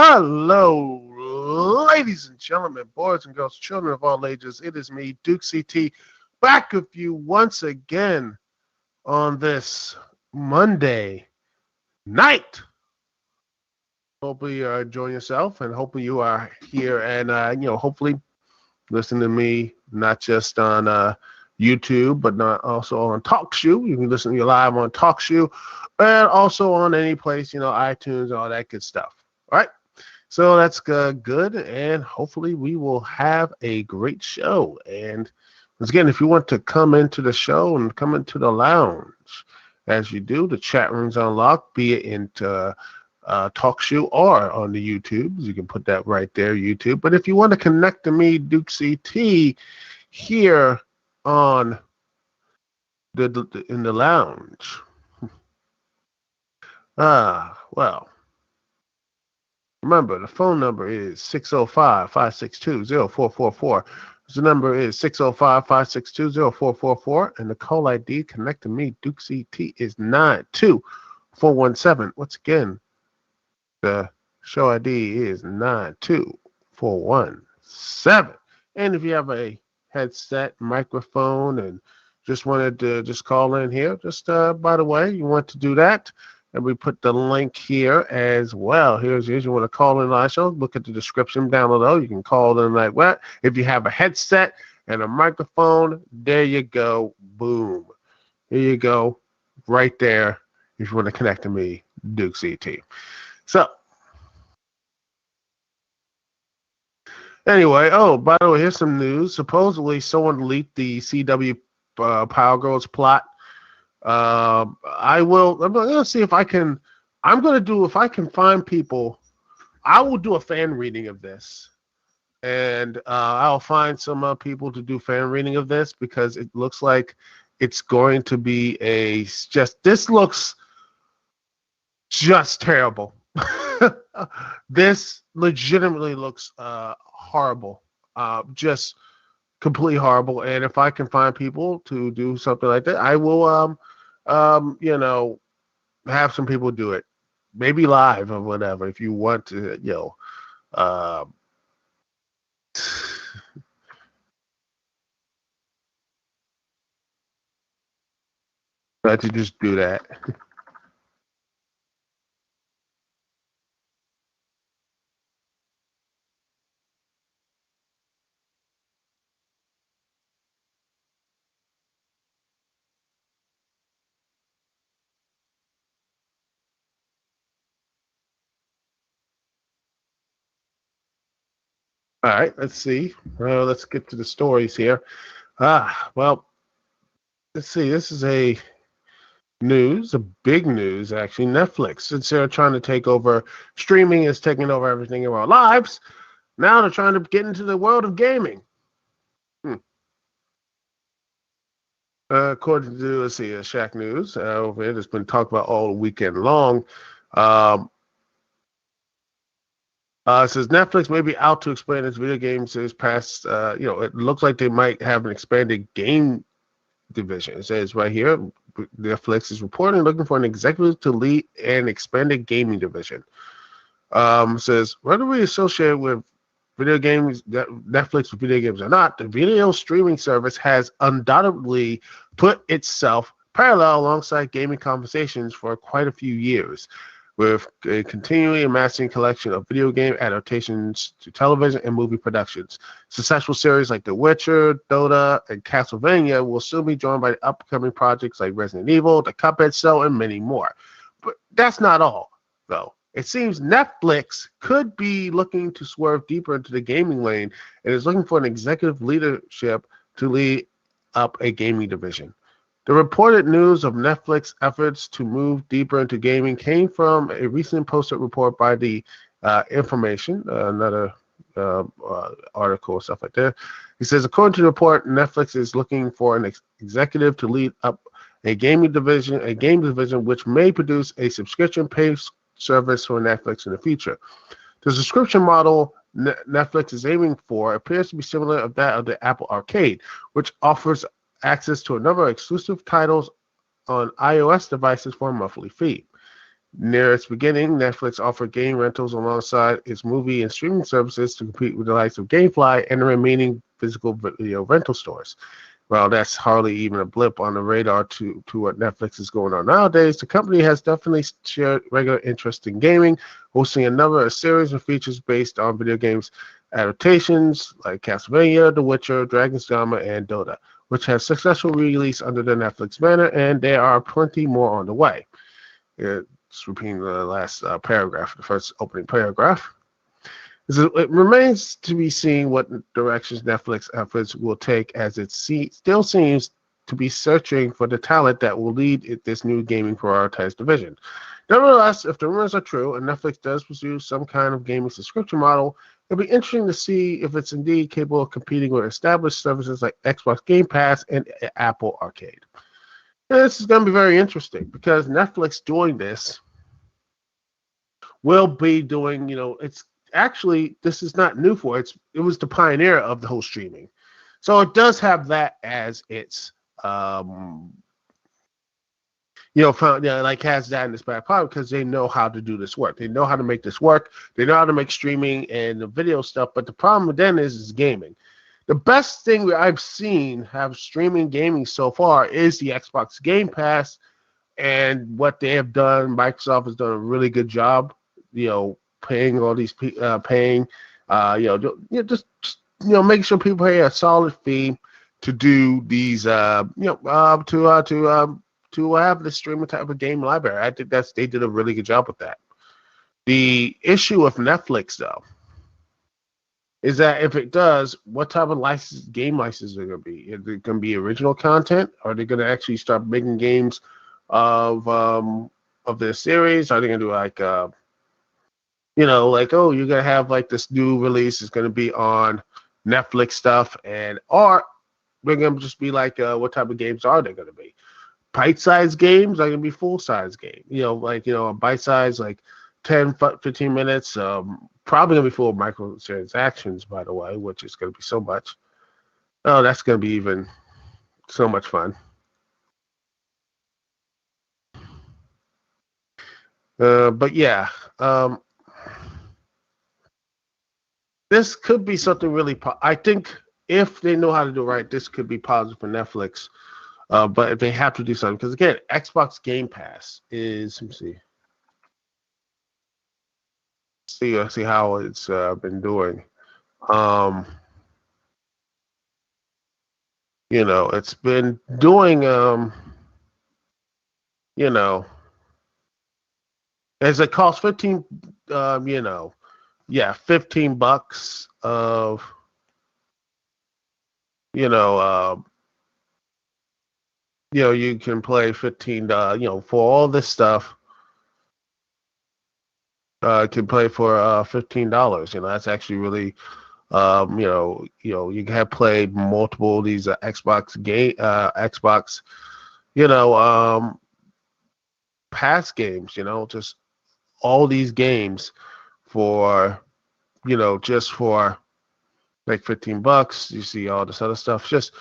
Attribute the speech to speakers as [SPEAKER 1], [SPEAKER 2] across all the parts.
[SPEAKER 1] Hello, ladies and gentlemen, boys and girls, children of all ages. It is me, Duke CT, back with you once again on this Monday night. Hopefully you are enjoying yourself, and hopefully you are here and hopefully listen to me not just on YouTube, but not also on TalkShoe. You can listen to me live on TalkShoe, and also on any place, iTunes, all that good stuff. All right. So that's good, and hopefully we will have a great show. And once again, if you want to come into the show and come into the lounge, as you do, the chat room's unlocked, be it into TalkShoe or on the YouTube. You can put that right there, YouTube. But if you want to connect to me, Duke CT, here on in the lounge, well. Remember, the phone number is 605-562-0444. The number is 605-562-0444. And the call ID connect to me, Duke CT, is 92417. Once again, the show ID is 92417. And if you have a headset, microphone, and just wanted to just call in here, just by the way, you want to do that, and we put the link here as well. Here's you want to call in live show. Look at the description down below. You can call in like what? If you have a headset and a microphone, there you go. Boom. Here you go. Right there. If you want to connect to me, Duke CT. So anyway, by the way, here's some news. Supposedly someone leaked the CW Power Girls plot. I'm going to see if I can. If I can find people, I will do a fan reading of this, and I'll find some people to do fan reading of this, because it looks like it's going to be this looks just terrible. This legitimately looks horrible. Just completely horrible. And if I can find people to do something like that, I will have some people do it, maybe live or whatever. If you want to, um, try to just do that. All right, let's see. Let's get to the stories here. Well, let's see. This is a big news actually. Netflix, since they're trying to take over, streaming is taking over everything in our lives. Now they're trying to get into the world of gaming. Hmm. According to, let's see, Shack News over here, that's been talked about all weekend long. Um, it says Netflix may be out to expand its video game series past, it looks like they might have an expanded game division. It says right here, Netflix is reporting looking for an executive to lead an expanded gaming division. Says whether we associate with video games, Netflix with video games or not, the video streaming service has undoubtedly put itself parallel alongside gaming conversations for quite a few years, with a continually amassing collection of video game adaptations to television and movie productions. Successful series like The Witcher, Dota, and Castlevania will soon be joined by upcoming projects like Resident Evil, The Cuphead Show, and many more. But that's not all, though. It seems Netflix could be looking to swerve deeper into the gaming lane and is looking for an executive leadership to lead up a gaming division. The reported news of Netflix efforts to move deeper into gaming came from a recent posted report by the Information, another article or stuff like that. He says, according to the report, Netflix is looking for an executive to lead up a game division which may produce a subscription-based service for Netflix in the future. The subscription model Netflix is aiming for appears to be similar to that of the Apple Arcade, which offers access to a number of exclusive titles on iOS devices for a monthly fee. Near its beginning, Netflix offered game rentals alongside its movie and streaming services to compete with the likes of GameFly and the remaining physical video rental stores. Well, that's hardly even a blip on the radar to what Netflix is going on nowadays. The company has definitely shared regular interest in gaming, hosting a number of series and features based on video games adaptations like Castlevania, The Witcher, Dragon's Dogma, and Dota, which have successfully released under the Netflix banner, and there are plenty more on the way. It's repeating the last paragraph, the first opening paragraph. It remains to be seen what directions Netflix efforts will take, as it still seems to be searching for the talent that will lead this new gaming prioritized division. Nevertheless, if the rumors are true and Netflix does pursue some kind of gaming subscription model, it'll be interesting to see if it's indeed capable of competing with established services like Xbox Game Pass and Apple Arcade. And this is going to be very interesting because Netflix doing this will be doing, it's actually, this is not new for it. It was the pioneer of the whole streaming. So it does have that as its, like has that in its back pocket because they know how to do this work. They know how to make this work. They know how to make streaming and the video stuff. But the problem then is gaming. The best thing I've seen have streaming gaming so far is the Xbox Game Pass, and what they have done. Microsoft has done a really good job, paying all these just making sure people pay a solid fee to do these, to have the streaming type of game library. I think they did a really good job with that. The issue with Netflix, though, is that if it does, what type of game license are going to be? Is it going to be original content? Are they going to actually start making games of their series? Are they going to do like you're going to have like this new release is going to be on Netflix stuff, or they're going to just be like, what type of games are they going to be? Bite-sized games are going to be full-size games. A bite-size like 10, 15 minutes. Probably going to be full of microtransactions, by the way, which is going to be so much. Oh, that's gonna be even so much fun. But yeah, um, this could be something really. I think if they know how to do it right, this could be positive for Netflix. But if they have to do something, because again, Xbox Game Pass is. Let me see how it's been doing. Um, it's been doing. You know, as it costs 15. Yeah, $15 of you know. You can play 15. For all this stuff, can play for $15. That's actually really. You have played multiple of these Xbox, you know, um, past games. Just all these games for, just for like $15. You see all this other stuff. Just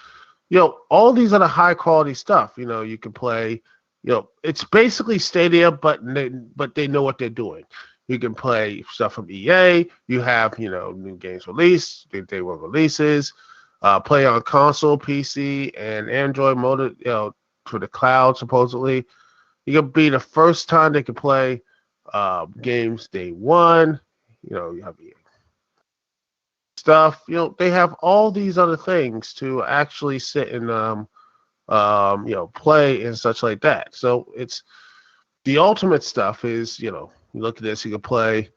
[SPEAKER 1] all these other high quality stuff. You can play. It's basically Stadia, but they know what they're doing. You can play stuff from EA. You have new games released. They were releases. Play on console, PC, and Android mode. For the cloud supposedly. You can be the first time they can play games day one. You have stuff. They have all these other things to actually sit and play and such like that. So it's the ultimate stuff is, you look at this, you can play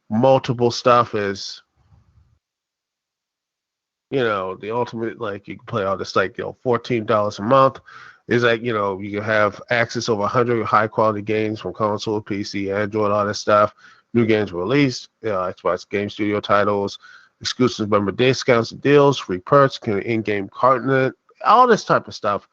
[SPEAKER 1] multiple stuff is, the ultimate, like you can play all this, like, $14 a month is like, you can have access over 100 high quality games from console, PC, Android, all this stuff. New games released, Xbox Game Studio titles, exclusive member discounts and deals, free perks, in-game content, all this type of stuff.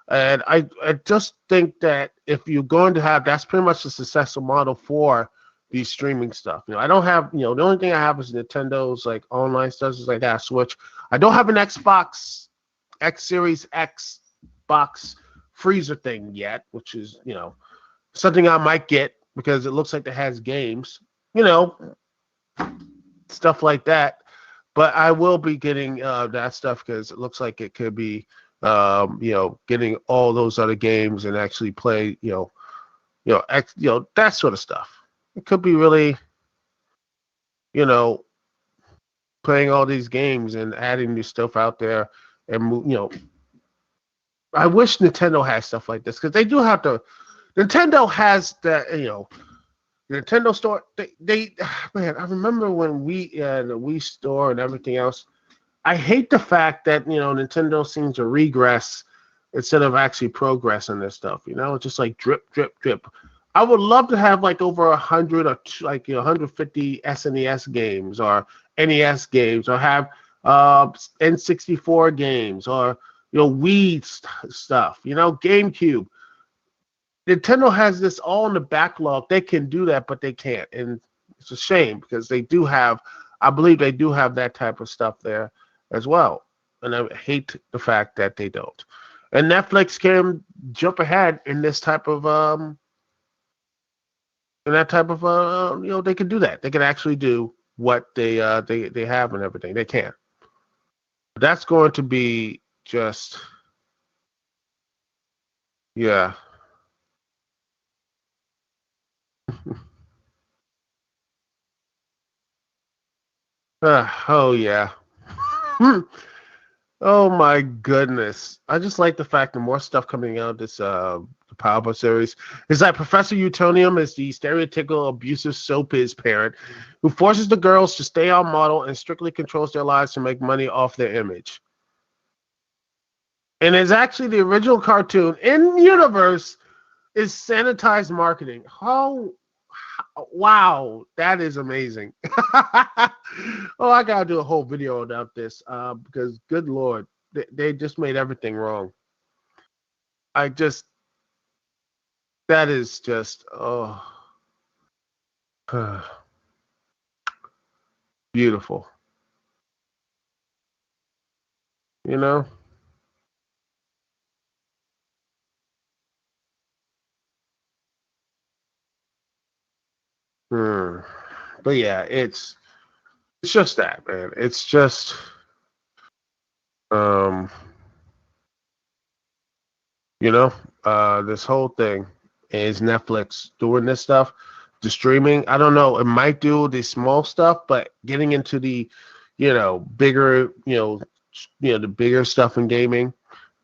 [SPEAKER 1] And I just think that if you're going to have, that's pretty much the successful model for these streaming stuff. I don't have, the only thing I have is Nintendo's like online stuff, is like that Switch. I don't have an Xbox X Series X box freezer thing yet, which is, something I might get because it looks like it has games, you know, stuff like that. But I will be getting that stuff because it looks like it could be, getting all those other games and actually play, that sort of stuff. It could be really, you know, playing all these games and adding new stuff out there, and I wish Nintendo had stuff like this because they do have to. Nintendo has that, Nintendo store. They man, I remember when the Wii store and everything else. I hate the fact that Nintendo seems to regress instead of actually progress in this stuff. It's just like drip, drip, drip. I would love to have like over 100 or 150 SNES games or NES games, or have N64 games, or Wii stuff. GameCube. Nintendo has this all in the backlog. They can do that, but they can't, and it's a shame because they do have. I believe they do have that type of stuff there as well, and I hate the fact that they don't. And Netflix can jump ahead in this type of in that type of they can do that. They can actually do what they have and everything. They can. That's going to be just, yeah. Oh yeah. Oh my goodness. I just like the fact that more stuff coming out of this the Powerball series is that Professor Utonium is the stereotypical abusive soap's parent who forces the girls to stay on model and strictly controls their lives to make money off their image. And it's actually the original cartoon in universe is sanitized marketing. How wow, that is amazing. Oh, I gotta do a whole video about this because good lord, they just made everything wrong. I just that is just beautiful. you know. Hmm. But yeah, it's just that, man. It's just um, you know, this whole thing is Netflix doing this stuff, the streaming. I don't know. It might do the small stuff, but getting into the, bigger, the bigger stuff in gaming.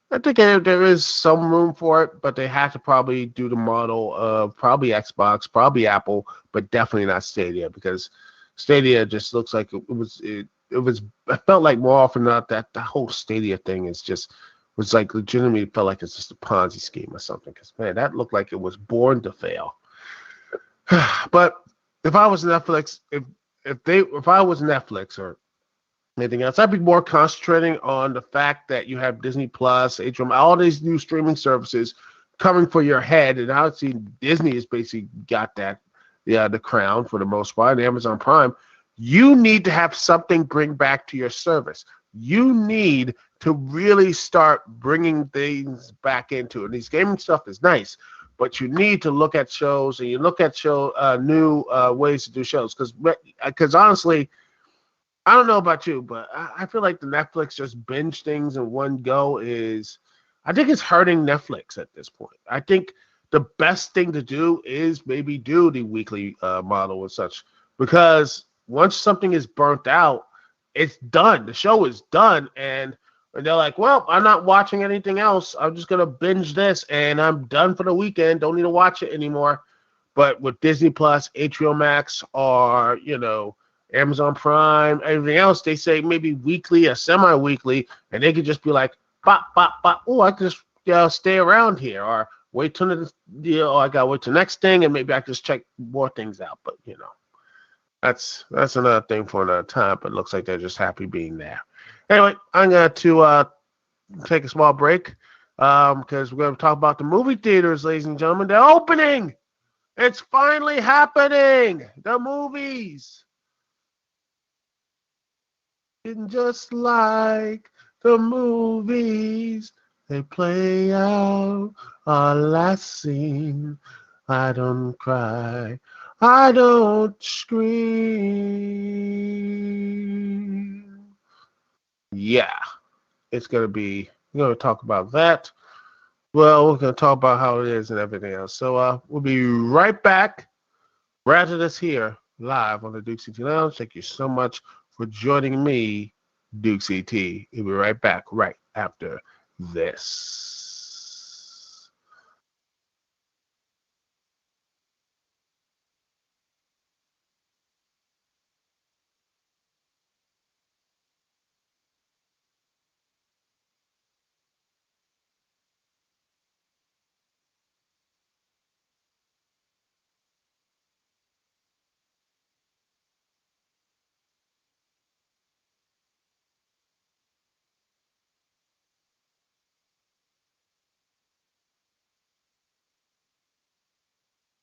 [SPEAKER 1] I think there is some room for it, but they have to probably do the model of probably Xbox, probably Apple, but definitely not Stadia because Stadia just looks like it was. I felt like more often than not that the whole Stadia thing is just was like legitimately felt like it's just a Ponzi scheme or something. Because man, that looked like it was born to fail. But if I was Netflix, if I was Netflix or anything else, I'd be more concentrating on the fact that you have Disney Plus, HBO, all these new streaming services coming for your head. And I see Disney has basically got that, yeah, the crown for the most part. And Amazon Prime, you need to have something bring back to your service. You need to really start bringing things back into it. These gaming stuff is nice, but you need to look at shows and you look at new ways to do shows because honestly, I don't know about you, but I feel like the Netflix just binge things in one go I think it's hurting Netflix at this point. I think the best thing to do is maybe do the weekly model and such, because once something is burnt out, it's done. The show is done, and they're like, well, I'm not watching anything else. I'm just gonna binge this, and I'm done for the weekend. Don't need to watch it anymore. But with Disney Plus, HBO Max, or Amazon Prime, everything else, they say maybe weekly or semi-weekly, and they could just be like, bop, bop, bop. Oh, I can just stay around here, or wait till I gotta wait till the next thing, and maybe I can just check more things out. But that's another thing for another time. But it looks like they're just happy being there. Anyway, I'm going to take a small break because we're going to talk about the movie theaters, ladies and gentlemen. They're opening. It's finally happening. The movies. And just like the movies, they play out our last scene. I don't cry. I don't scream. Yeah, we're going to talk about that. Well, we're going to talk about how it is and everything else. So we'll be right back. Rather this here live on the Dukect Lounge. Thank you so much for joining me, Dukect. We'll be right back right after this.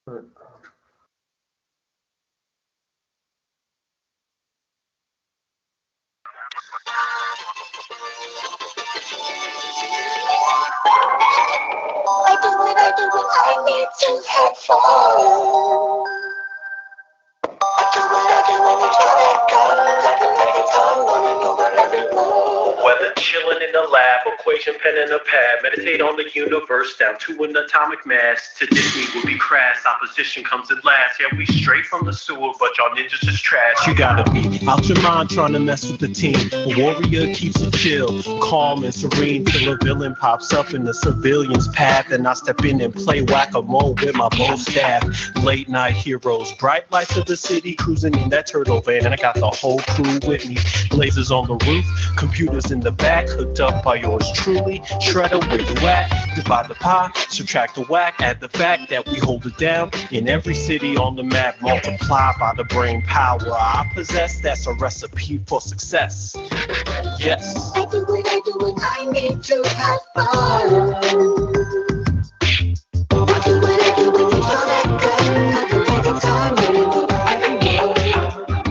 [SPEAKER 1] I do what I need to have fun. I do what I do when it's all that gun. Like it's all running over everyone. Whether chilling in the lab, equation pen and a pad, meditate on the universe down to an atomic mass. To Disney would be crass, opposition comes at last. Yeah, we straight from the sewer, but y'all ninjas just trash.
[SPEAKER 2] You gotta be out your mind trying to mess with the team. A warrior keeps it chill, calm and serene till a villain pops up in the civilian's path. And I step in and play whack-a-mole with my bow staff. Late night heroes, bright lights of the city, cruising in that turtle van. And I got the whole crew with me. Blazers on the roof, computers in the back, hooked up by yours truly. Shredder, where you at? Divide the pie, subtract the whack, add the fact that we hold it down in every city on the map. Multiply by the brain power I possess. That's a recipe for success. Yes.
[SPEAKER 3] I do what I need to have fun. I do what I do when it's all that good. I can take the time,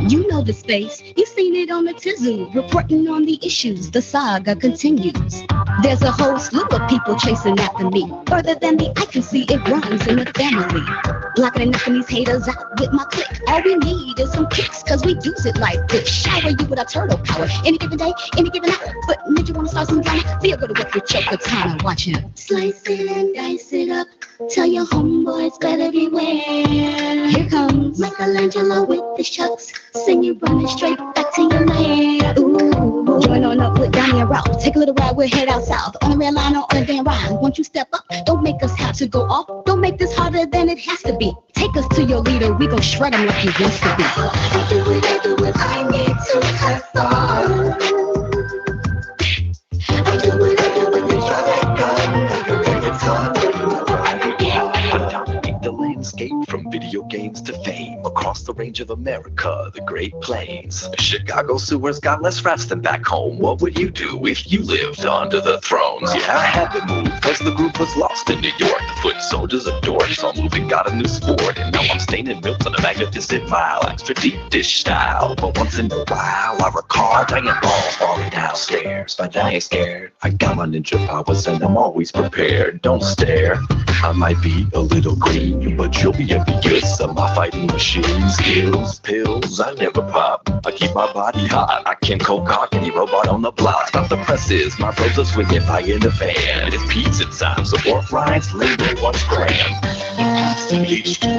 [SPEAKER 3] you know the
[SPEAKER 4] space. You seen it on the Tizoo, reporting on the issues. The saga continues. There's a whole slew of people chasing after me. Further than the eye can see, it runs in the family. Blocking and knocking these haters out with my click. All we need is some kicks, cause we use it like this. Shower you with our turtle power. Any given day, any given hour. But need you wanna start some drama? Feel good to work with your katana. Watch him. Slice it and dice it up. Tell your homeboys better beware. Here comes Michelangelo with the shucks. Sing you running straight back to your land. Ooh, join on up with Donnie and Ralph. Take a little ride, we'll head out south. On the red line or on a damn ride. Once you step up, don't make us have to go off. Don't make this harder than it has to be. Take us to your leader, we gon' shred him like he wants to be.
[SPEAKER 3] I do it, I need to have fun. I do it, the traffic gun. I can make it fun.
[SPEAKER 5] Dominate the landscape from video games to fame. Across the range of America, the Great Plains. Chicago sewers got less rats than back home. What would you do if you lived under the thrones? Yeah, I had to move, cause the group was lost in New York. The foot soldiers adored, so moving got a new sport. And now I'm staining milk on a magnificent mile. Extra deep dish style. But once in a while, I recall dying balls falling downstairs. But I ain't scared. I got my ninja powers and I'm always prepared. Don't stare. I might be a little green, but you'll be envious of my fighting machine skills. Pills, I never pop. I keep my body hot. I can cold cock any robot on the block. Stop the presses, my bros are swinging by in the fan. It's pizza time, so work rides, labor 1 gram. The path that leads to a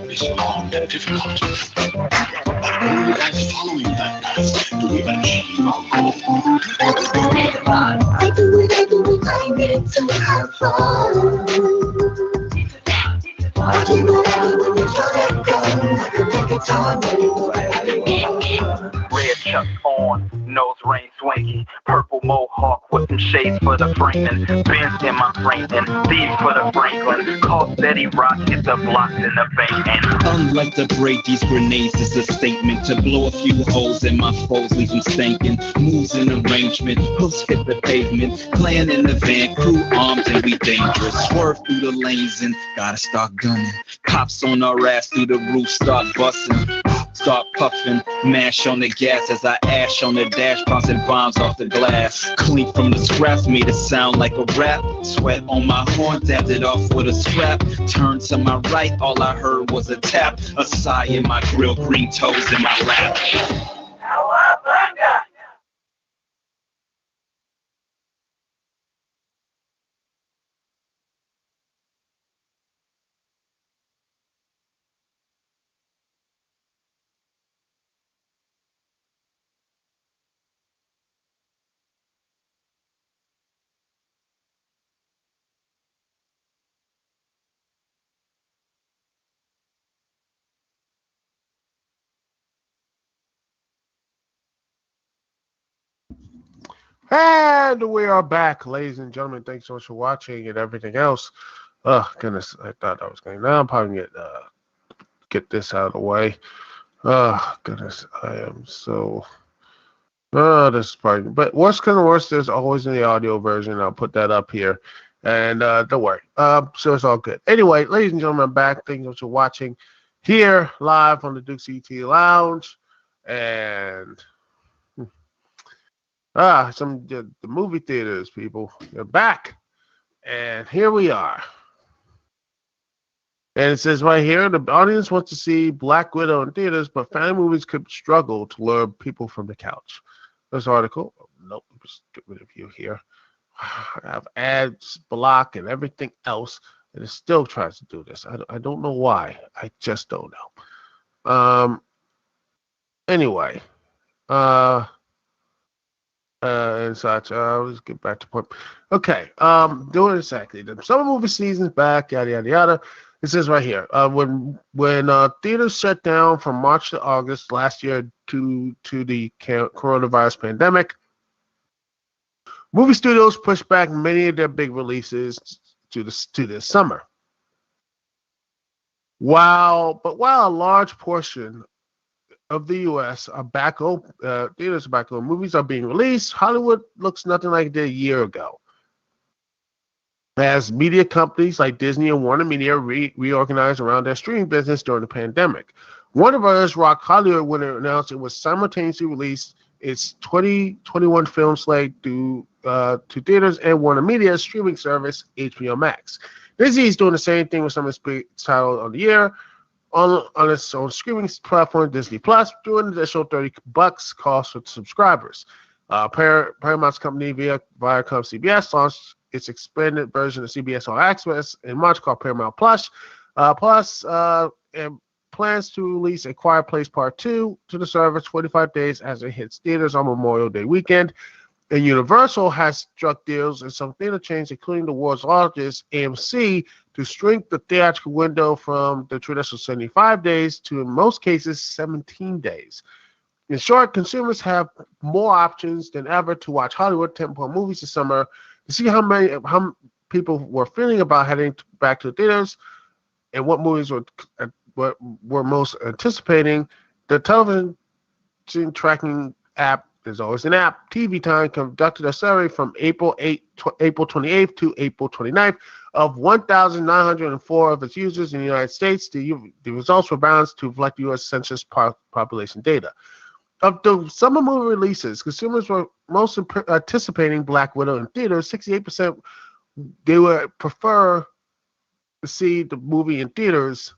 [SPEAKER 5] is long and difficult. Only by following that path do we achieve our goal.
[SPEAKER 3] I do it, I need to have fun. I do it, the traffic gun. I can make it fun anywhere.
[SPEAKER 6] Red chucks on, nose ring swingy, purple mohawk with some shades for the framing, Benz in my framing, thieves for the Franklin, call steady rock, hit the blocks in the bank, and
[SPEAKER 2] Unlike the break, these grenades is a statement to blow a few holes in my foes, leave them stinking. Moves in arrangement, hooks hit the pavement, playing in the van, crew armed and we dangerous. Swerve through the lanes and gotta start gunning. Cops on our ass through the roof, start busting. Start puffing, mash on the gas as I ash on the dash, bouncing bombs off the glass. Clean from the scraps, made it sound like a rap. Sweat on my horn, dabbed it off with a scrap. Turned to my right, all I heard was a tap. A sigh in my grill, green toes in my lap.
[SPEAKER 1] And we are back, ladies and gentlemen. Thanks so much for watching and everything else. Oh, goodness. I thought I was going down. I'm probably going to get this out of the way. Oh, goodness. I am so... Oh, this is probably... But worst comes to worst, there's always in the audio version. I'll put that up here. And don't worry. So it's all good. Anyway, ladies and gentlemen, I'm back. Thanks so much for watching here live on the Dukect Lounge. And... the movie theaters, people. They're back. And here we are. And it says right here, the audience wants to see Black Widow in theaters, but family movies could struggle to lure people from the couch. This article, nope, just get rid of you here. I have ads, block, and everything else, and it still tries to do this. I don't know why. I just don't know. Anyway, and such. Let's get back to point. Okay, doing exactly. The summer movie season's back, yada yada yada. It says right here, when theaters shut down from March to August last year to the coronavirus pandemic, movie studios pushed back many of their big releases to this summer. While a large portion of the U.S. are back open, theaters are back open, movies are being released, Hollywood looks nothing like it did a year ago. As media companies like Disney and Warner Media reorganized around their streaming business during the pandemic. Warner Brothers Rock Hollywood winner announced it was simultaneously released its 2021 film slate to theaters and Warner Media streaming service HBO Max. Disney is doing the same thing with some of its big titles on the year on its own streaming platform, Disney Plus, doing an additional $30 cost for subscribers. Paramount's company Viacom CBS launched its expanded version of CBS All Access in March called Paramount Plus. And plans to release A Quiet Place Part 2 to the service 45 days as it hits theaters on Memorial Day weekend. And Universal has struck deals in some theater chains, including the world's largest, AMC, to shrink the theatrical window from the traditional 75 days to, in most cases, 17 days. In short, consumers have more options than ever to watch Hollywood tentpole movies this summer. To see how people were feeling about heading back to the theaters and what movies were most anticipating, the television tracking app, there's always an app, TV Time, conducted a survey from April 28th to April 29th of 1,904 of its users in the United States. The results were balanced to reflect U.S. Census population data. Of the summer movie releases, consumers were most anticipating Black Widow in theaters. 68% they would prefer to see the movie in theaters,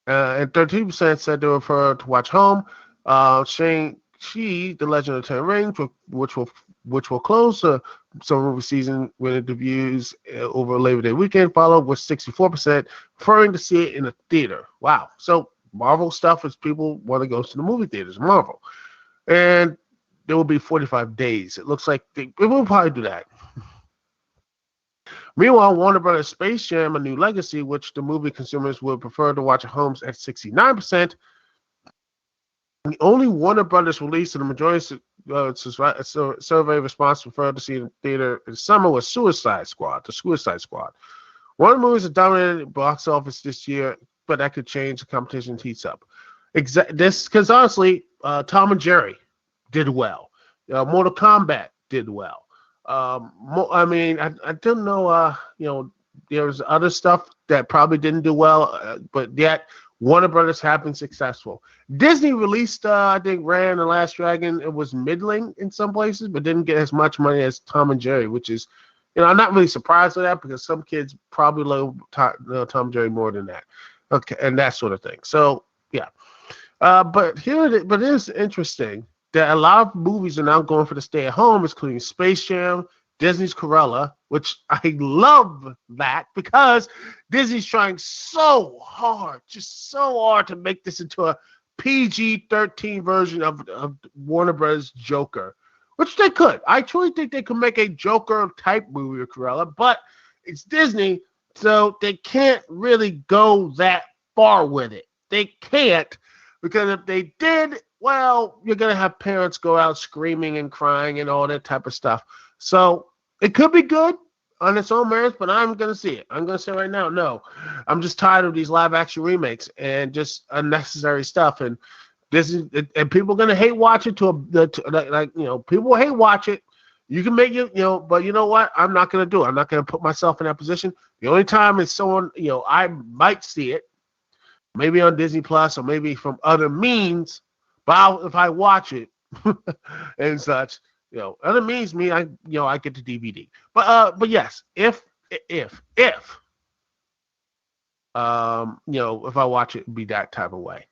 [SPEAKER 1] and 13% said they would prefer to watch home. Shang-Chi, The Legend of the Ten Rings, which will close the summer movie season when it debuts over Labor Day weekend, followed with 64% preferring to see it in a theater. Wow. So Marvel stuff is people want to go to the movie theaters, Marvel. And there will be 45 days. It looks like they will probably do that. Meanwhile, Warner Brothers Space Jam: A New Legacy, which the movie consumers would prefer to watch at homes at 69%, the only Warner Brothers release in the majority survey response preferred to see in the theater in summer was Suicide Squad, The Suicide Squad. One of the movies that dominated the box office this year, but that could change. The competition heats up. Because honestly, Tom and Jerry did well. Mortal Kombat did well. I didn't know. There was other stuff that probably didn't do well, but yet Warner Brothers have been successful. Disney released, I think, Ran the Last Dragon. It was middling in some places, but didn't get as much money as Tom and Jerry, which is, I'm not really surprised with that because some kids probably love Tom and Jerry more than that. Okay, and that sort of thing. So yeah, but it is interesting that a lot of movies are now going for the stay at home, including Space Jam, Disney's Cruella, which I love that because Disney's trying so hard to make this into a PG-13 version of Warner Bros. Joker, which they could. I truly think they could make a Joker-type movie with Cruella, but it's Disney, so they can't really go that far with it. They can't, because if they did, well, you're going to have parents go out screaming and crying and all that type of stuff. So it could be good on its own merits, but I'm going to see it. I'm going to say right now, no. I'm just tired of these live-action remakes and just unnecessary stuff. And people are going to hate watch it people hate watch it. You can make it, but you know what? I'm not going to do it. I'm not going to put myself in that position. The only time is someone, I might see it, maybe on Disney Plus or maybe from other means, but if I watch it and such, other means I get the DVD. But yes, if I watch it, it'd be that type of way.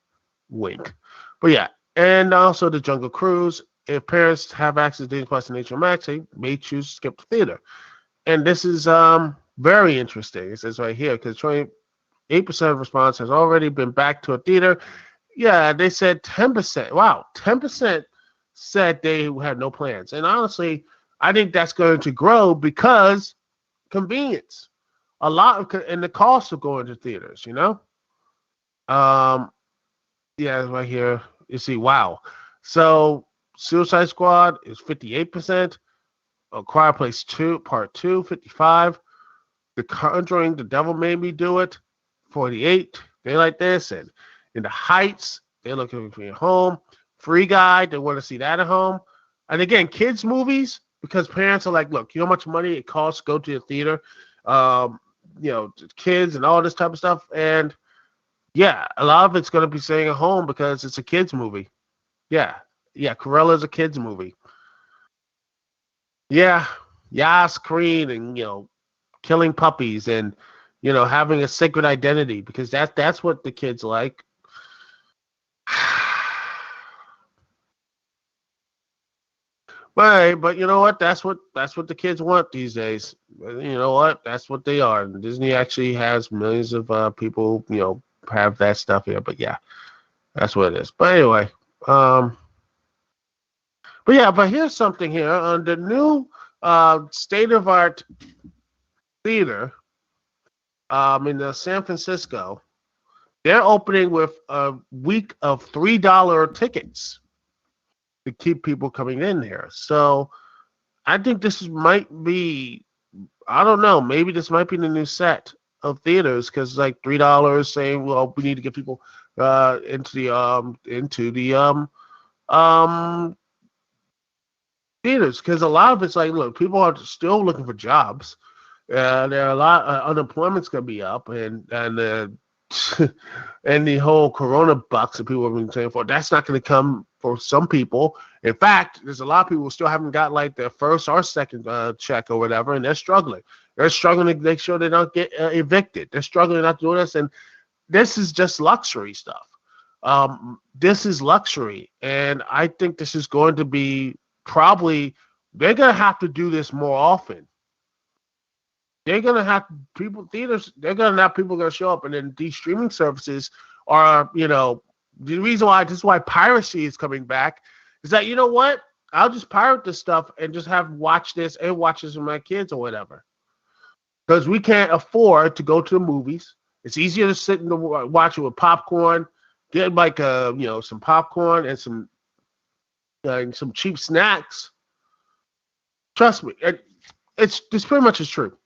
[SPEAKER 1] Wink. But yeah, and also the Jungle Cruise. If parents have access to Disney Plus and HBO Max, they may choose to skip the theater. And this is very interesting. It says right here, because 28% of response has already been back to a theater. Yeah, they said 10%. Wow, 10% said they had no plans. And honestly, I think that's going to grow because convenience. And the cost of going to theaters, Yeah, right here. You see, wow. So Suicide Squad is 58%. A Quiet Place 2, Part 2, 55%. The Conjuring, The Devil Made Me Do It, 48%. They like this. And In the Heights, they're looking for your home. Free Guy, they want to see that at home. And again, kids' movies, because parents are like, look, you know how much money it costs to go to the theater? Kids and all this type of stuff. And Yeah, a lot of it's going to be staying at home because it's a kids movie. Yeah, yeah, Cruella's a kids movie. Yeah, Yas Creed and killing puppies and having a sacred identity because that's what the kids like. But you know what? That's what the kids want these days. You know what? That's what they are. And Disney actually has millions of people have that stuff here. But yeah, that's what it is. But anyway, um, but here's something here on the new state of art theater in San Francisco. They're opening with a week of $3 tickets to keep people coming in here. So I think might be, I don't know, maybe this might be the new set of theaters because like $3 saying, well, we need to get people into the um theaters because a lot of it's like, look, people are still looking for jobs. There are a lot unemployment's gonna be up, and and the whole Corona bucks that people have been saying for that's not going to come for some people. In fact, there's a lot of people who still haven't got like their first or second check or whatever, and they're struggling. They're struggling to make sure they don't get evicted. They're struggling not to do this, and this is just luxury stuff. This is luxury, and I think this is going to be probably they're going to have to do this more often. They're gonna have people theaters. They're gonna have people gonna show up, and then these streaming services are, the reason why this is why piracy is coming back is that you know what? I'll just pirate this stuff and just have watch this and watch this with my kids or whatever. Because we can't afford to go to the movies. It's easier to sit and watch it with popcorn, get like some popcorn and some cheap snacks. Trust me, it's pretty much is true.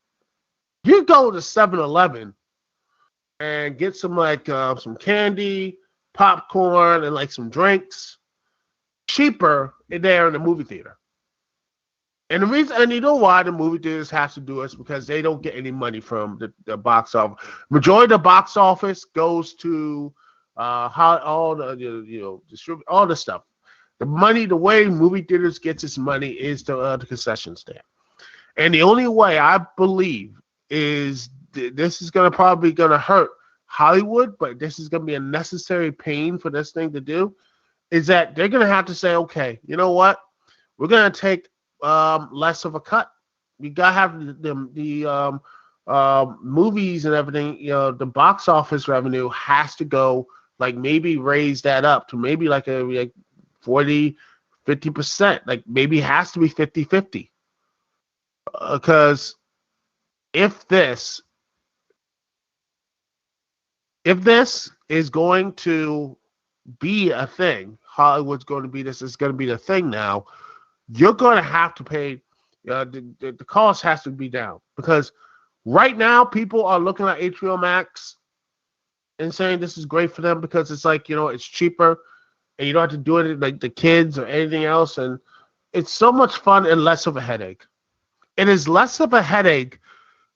[SPEAKER 1] You go to 7-Eleven and get some candy, popcorn, and like some drinks cheaper there in the movie theater. And the reason, and you know why the movie theaters have to do it is because they don't get any money from the box office. Majority of the box office goes to how all the distribute all the stuff. The money, the way movie theaters gets its money is the concession stand. And the only way I believe is this is probably gonna hurt Hollywood, but this is gonna be a necessary pain for this thing to do. Is that they're gonna have to say, okay, you know what, we're gonna take less of a cut. We gotta have the movies and everything. The box office revenue has to go like maybe raise that up to maybe like 40-50%. Like maybe it has to be 50-50 because if this is going to be a thing, Hollywood's going to be this is going to be the thing now. You're going to have to pay. The cost has to be down because right now people are looking at HBO Max and saying this is great for them because it's like it's cheaper and you don't have to do it like the kids or anything else, and it's so much fun and less of a headache. It is less of a headache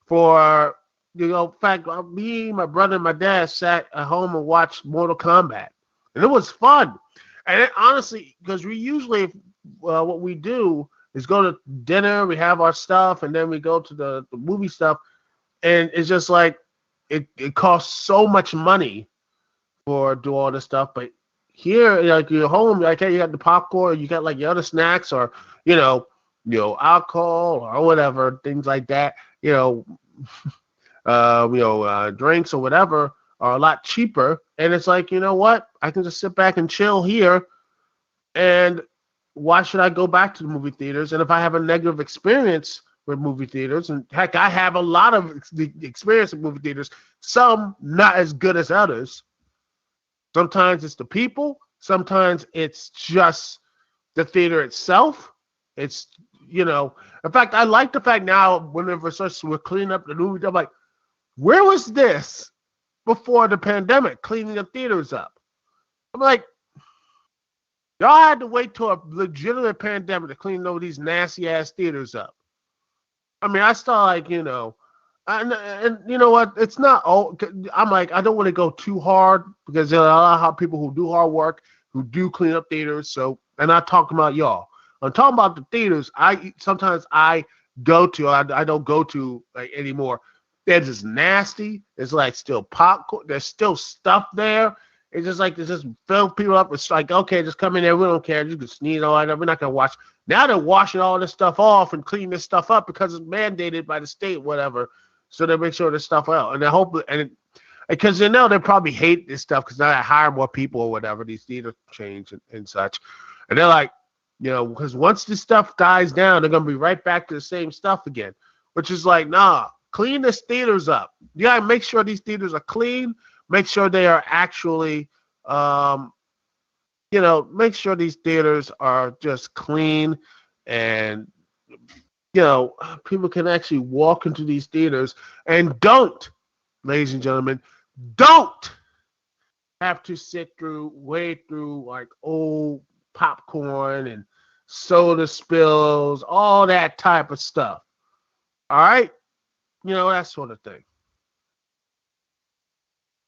[SPEAKER 1] for in fact, me, my brother, and my dad sat at home and watched Mortal Kombat, and it was fun. And honestly, because we usually what we do is go to dinner, we have our stuff, and then we go to the movie stuff, and it's just like it costs so much money for do all this stuff, but here, like you're home, like hey, you got the popcorn, you got like your other snacks, or alcohol or whatever, things like that. Drinks or whatever are a lot cheaper. And it's like, you know what? I can just sit back and chill here. And why should I go back to the movie theaters? And if I have a negative experience with movie theaters, and heck, I have a lot of experience with movie theaters, some not as good as others. Sometimes it's the people. Sometimes it's just the theater itself. It's, in fact, I like the fact now whenever we're cleaning up the movie, I'm like, where was this before the pandemic, cleaning the theaters up? I'm like, y'all had to wait till a legitimate pandemic to clean all these nasty ass theaters up. I mean, I saw And you know what? It's not all. I'm like, I don't want to go too hard because there are a lot of people who do hard work, who do clean up theaters. So, and I'm not talking about y'all. I'm talking about the theaters. Sometimes I go to. I don't go to like anymore. They're just nasty. It's like still popcorn. There's still stuff there. It's just like they just fill people up. It's like, okay, just come in there. We don't care. You can sneeze all that. We're not gonna watch. Now they're washing all this stuff off and cleaning this stuff up because it's mandated by the state, whatever. So they make sure this stuff out. And I hope, and because they know they probably hate this stuff because now they hire more people or whatever. These theaters change and such. And they're like, because once this stuff dies down, they're gonna be right back to the same stuff again. Which is like, nah, clean this theaters up. You gotta make sure these theaters are clean. Make sure they are actually, make sure these theaters are just clean and, people can actually walk into these theaters and don't, ladies and gentlemen, don't have to wade through like old popcorn and soda spills, all that type of stuff. All right? That sort of thing.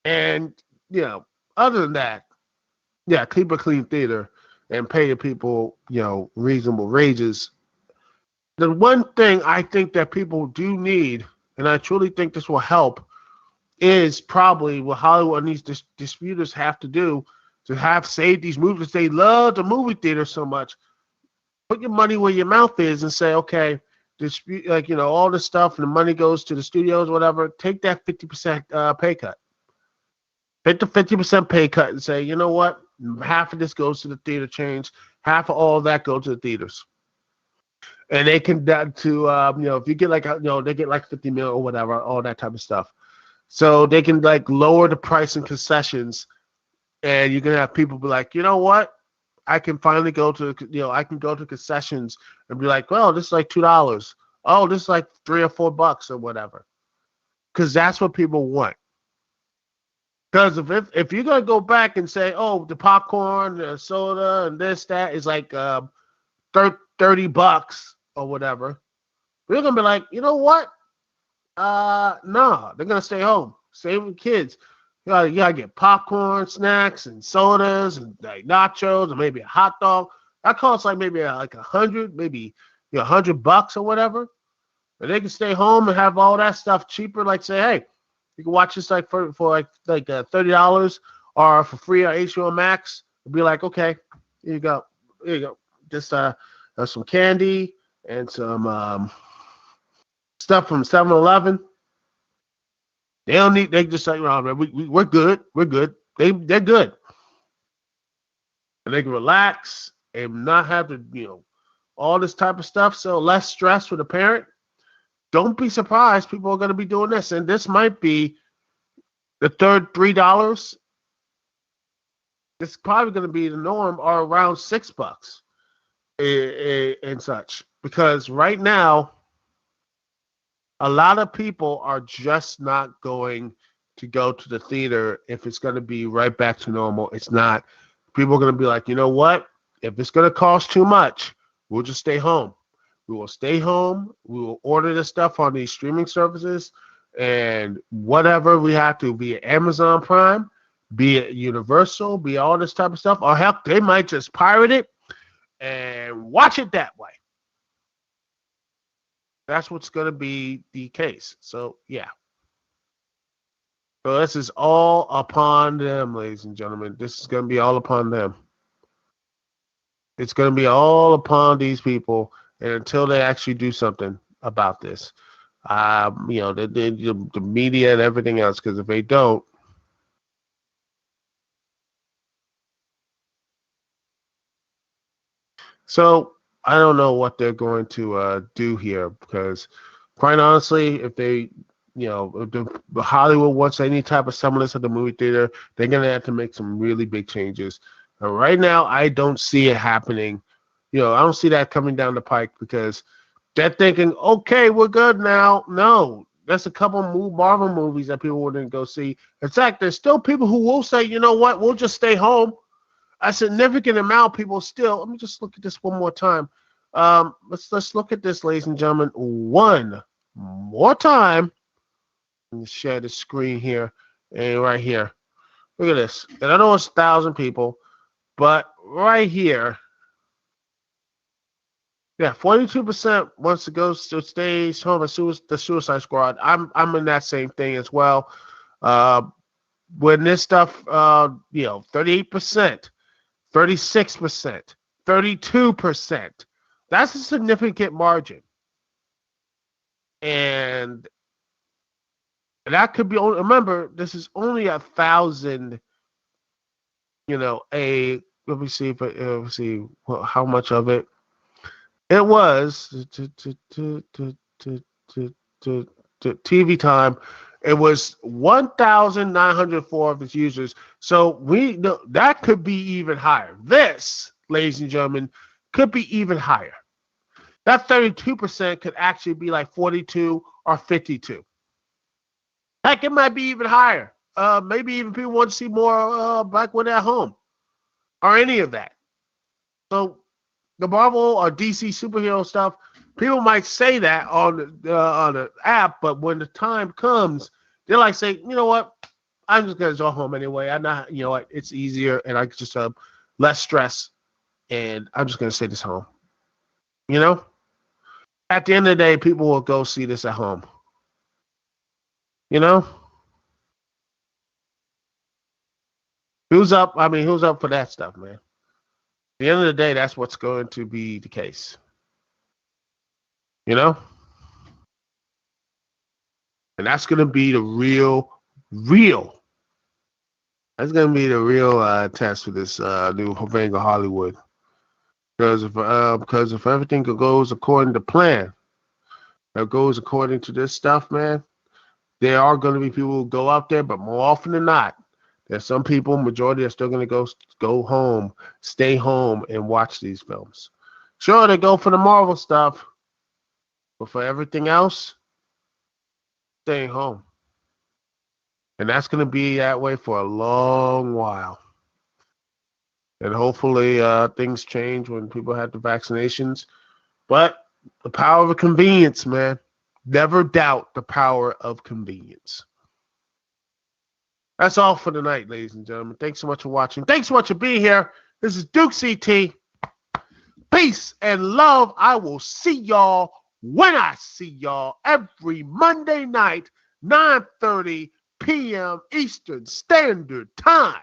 [SPEAKER 1] And, other than that, yeah, keep a clean theater and pay the people, reasonable wages. The one thing I think that people do need, and I truly think this will help, is probably what Hollywood and these distributors have to do to have saved these movies. They love the movie theater so much. Put your money where your mouth is and say, okay, distribute, all this stuff and the money goes to the studios, whatever. Take that 50% pay cut. Take the 50% pay cut and say, you know what? Half of this goes to the theater chains. Half of all that goes to the theaters. And they can if you get they get like 50 mil or whatever, all that type of stuff. So they can like lower the price and concessions, and you're gonna have people be like, you know what? I can finally go to I can go to concessions and be like, well, this is like $2. Oh, this is like $3 or $4 or whatever, because that's what people want. Because if you're gonna go back and say, oh, the popcorn, the soda, and this that is like $30 or whatever, we're gonna be like, you know what? No, they're gonna stay home, save the kids. You gotta get popcorn, snacks, and sodas, and like nachos, and maybe a hot dog. That costs like maybe like $100, maybe $100 or whatever. And they can stay home and have all that stuff cheaper. Like say, hey, you can watch this like for like $30 or for free on HBO Max. It'd be like, okay, here you go. Just some candy and some stuff from 7-Eleven. They don't need. They just say, we're good. We're good. They're good, and they can relax and not have to all this type of stuff. So less stress for the parent. Don't be surprised. People are going to be doing this, and this might be the third $3. It's probably going to be the norm, or around $6 and such. Because right now, a lot of people are just not going to go to the theater if it's going to be right back to normal. It's not. People are going to be like, you know what? If it's going to cost too much, we'll just stay home. We will stay home. We will order the stuff on these streaming services and whatever we have to, be it Amazon Prime, be it Universal, be it all this type of stuff. Or heck, they might just pirate it and watch it that way. That's what's going to be the case. So, yeah. So this is all upon them, ladies and gentlemen. This is going to be all upon them. It's going to be all upon these people, and until they actually do something about this, the media and everything else. Because if they don't, so I don't know what they're going to do here. Because, quite honestly, if they, if the Hollywood wants any type of semblance of the movie theater, they're going to have to make some really big changes. And right now, I don't see it happening. I don't see that coming down the pike because they're thinking, okay, we're good now. No, there's a couple Marvel movies that people wouldn't go see. In fact, there's still people who will say, you know what, we'll just stay home. A significant amount of people still. Let me just look at this one more time. Let's look at this, ladies and gentlemen, one more time. share the screen here and right here. Look at this. And I know it's 1,000 people, but right here, yeah, 42% wants to go to stays home at the Suicide Squad. I'm in that same thing as well. When this stuff, 38%, 36%, 32%. That's a significant margin, and that could be only. Remember, this is only 1,000. Let me see how much of it. It was TV time. It was 1,904 of its users. So we know that could be even higher. This, ladies and gentlemen, could be even higher. That 32% could actually be like 42 or 52. Heck, it might be even higher. Maybe even people want to see more back when they're at home or any of that. So the Marvel or DC superhero stuff, people might say that on the app, but when the time comes, they're like, say, you know what? I'm just gonna go home anyway. I'm not, what? It's easier, and I just less stress, and I'm just gonna stay this home. At the end of the day, people will go see this at home. Who's up? I mean, who's up for that stuff, man? At the end of the day, that's what's going to be the case. And that's going to be the real. That's going to be the real test for this new Vanguard Hollywood. Because if everything goes according to plan, that goes according to this stuff, man, there are going to be people who go out there, but more often than not, there's some people, majority are still going to go home, stay home, and watch these films. Sure, they go for the Marvel stuff, but for everything else, staying home. And that's going to be that way for a long while. And hopefully things change when people have the vaccinations. But the power of convenience, man. Never doubt the power of convenience. That's all for tonight, ladies and gentlemen. Thanks so much for watching. Thanks so much for being here. This is Dukect. Peace and love. I will see y'all when I see y'all every Monday night, 9:30 p.m. Eastern Standard Time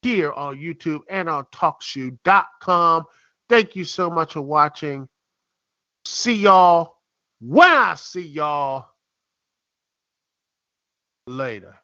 [SPEAKER 1] here on YouTube and on TalkShoe.com. Thank you so much for watching. See y'all when I see y'all later.